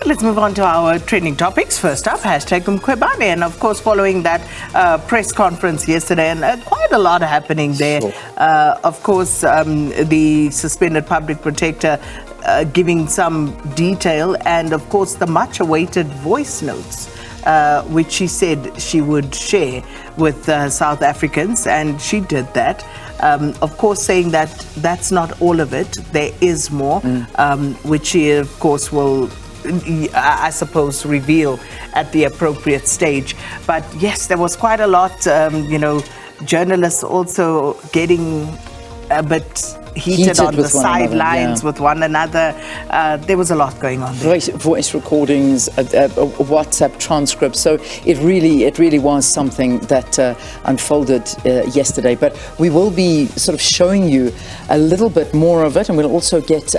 let's move on to our trending topics. First up, hashtag Mkhwebane. And of course, following that press conference yesterday, and quite a lot happening there. Sure. Of course, the suspended public protector giving some detail, and of course, the much awaited voice notes, which she said she would share with South Africans, and she did that. Of course, saying that that's not all of it. There is more, which she, of course, will, I suppose, reveal at the appropriate stage. But yes, there was quite a lot, journalists also getting a bit heated on the sidelines with one another. There was a lot going on there. Voice recordings, WhatsApp transcripts. So it really was something that unfolded yesterday. But we will be sort of showing you a little bit more of it, and we'll also get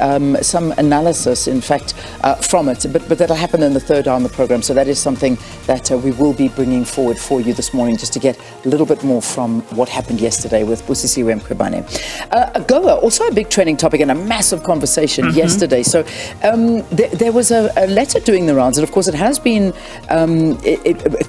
some analysis, in fact, from it. But that'll happen in the third hour of the program. So that is something that we will be bringing forward for you this morning, just to get a little bit more from what happened yesterday with Busisiwe Mkhwebane. AGOA, also a big trending topic and a massive conversation yesterday. So there was a letter doing the rounds, and of course it has been,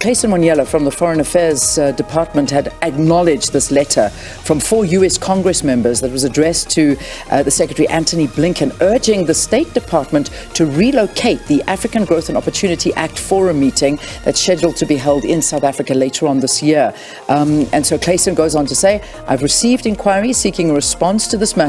Clayson Monyela from the Foreign Affairs Department had acknowledged this letter from 4 US Congress members that was addressed to the Secretary Antony Blinken, urging the State Department to relocate the African Growth and Opportunity Act Forum meeting that's scheduled to be held in South Africa later on this year. And so Clayson goes on to say, I've received inquiries seeking a response to this matter.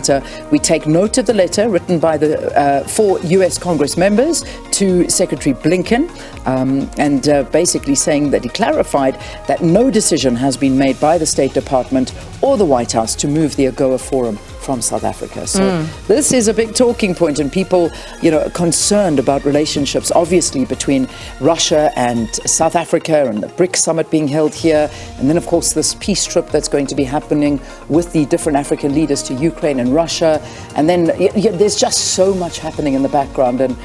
We take note of the letter written by the 4 US Congress members to Secretary Blinken, and basically saying that he clarified that no decision has been made by the State Department or the White House to move the AGOA Forum from South Africa. So this is a big talking point, and people, are concerned about relationships, obviously, between Russia and South Africa, and the BRICS summit being held here. And then, of course, this peace trip that's going to be happening with the different African leaders to Ukraine and Russia. And then there's just so much happening in the background. And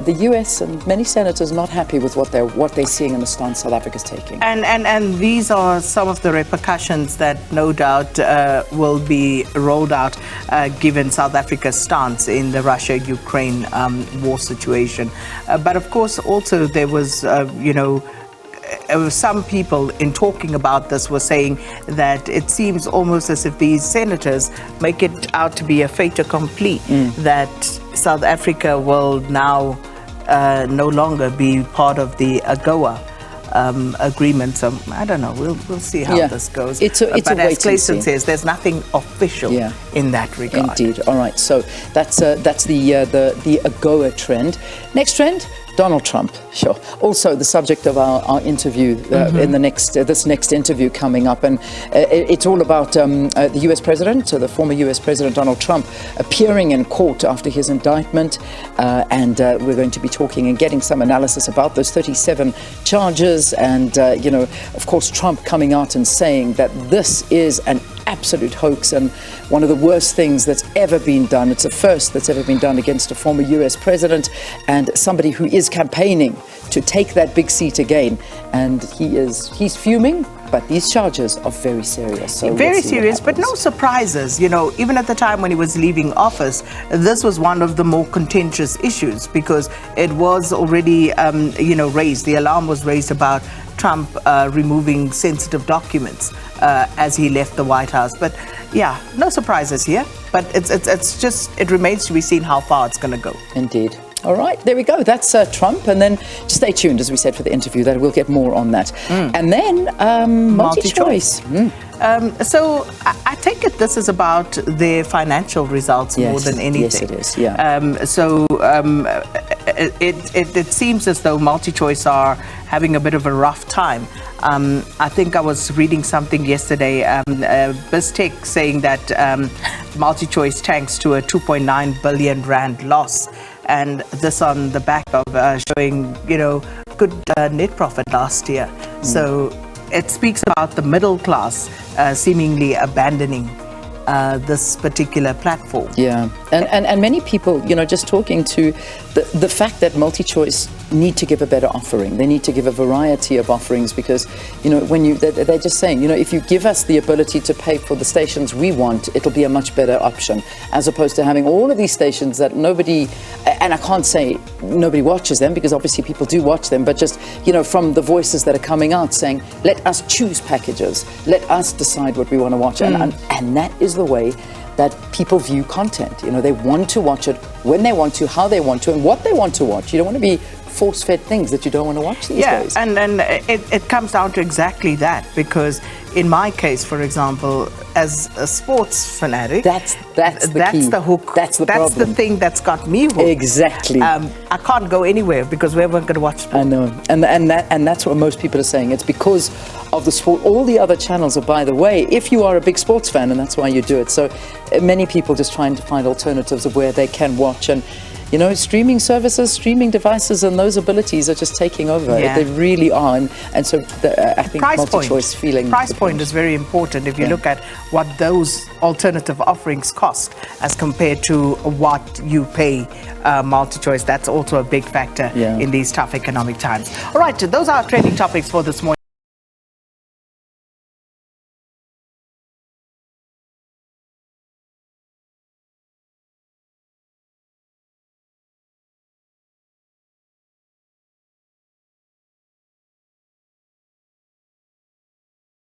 the US and many senators not happy with what they're seeing in the stance South Africa's taking. And these are some of the repercussions that no doubt will be rolled out given South Africa's stance in the Russia-Ukraine war situation. But of course, also there was, some people in talking about this were saying that it seems almost as if these senators make it out to be a fait accompli, that South Africa will now no longer be part of the AGOA agreement. So I don't know. We'll see how this goes. But as Clayson says, there's nothing official in that regard. Indeed. All right. So that's the AGOA trend. Next trend. Donald Trump, sure. Also the subject of our interview in the this next interview coming up, and it's all about the US President, so the former US President Donald Trump, appearing in court after his indictment, and we're going to be talking and getting some analysis about those 37 charges, and of course Trump coming out and saying that this is an absolute hoax and one of the worst things that's ever been done. It's a first that's ever been done against a former US president and somebody who is campaigning to take that big seat again. And he's fuming, but these charges are very serious. So very serious, but no surprises. Even at the time when he was leaving office, this was one of the more contentious issues because it was already, raised. The alarm was raised about Trump removing sensitive documents as he left the White House. But yeah, no surprises here. But it remains to be seen how far it's going to go. Indeed. All right, there we go. That's Trump. And then just stay tuned, as we said, for the interview. That we'll get more on that. And then MultiChoice. So I take it this is about their financial results more than anything. Yes, it is. Yeah. It seems as though MultiChoice are having a bit of a rough time. I think I was reading something yesterday, BizTech saying that MultiChoice tanks to a 2.9 billion rand loss. And this on the back of showing, good net profit last year. So it speaks about the middle class seemingly abandoning this particular platform. Yeah, And many people, just talking to the fact that MultiChoice need to give a better offering. They need to give a variety of offerings because, they're just saying, if you give us the ability to pay for the stations we want, it'll be a much better option as opposed to having all of these stations that nobody, and I can't say nobody watches them because obviously people do watch them, but just, from the voices that are coming out saying, let us choose packages, let us decide what we want to watch. And that is the way that people view content. They want to watch it when they want to, how they want to, and what they want to watch. You don't want to be force-fed things that you don't want to watch these days. Yeah, and it comes down to exactly that, because in my case, for example, as a sports fanatic, that's the key. The hook. That's the problem. That's the thing that's got me hooked. Exactly. I can't go anywhere because we weren't going to watch sport. I know, and that's what most people are saying. It's because of the sport. All the other channels are, by the way, if you are a big sports fan, and that's why you do it. So many people just trying to find alternatives of where they can watch, and streaming services, streaming devices, and those abilities are just taking over. Yeah. They really are, and so I think MultiChoice feeling. Price point is very important. If you look at what those alternative offerings cost as compared to what you pay MultiChoice, that's also a big factor in these tough economic times. All right, those are our trending topics for this morning.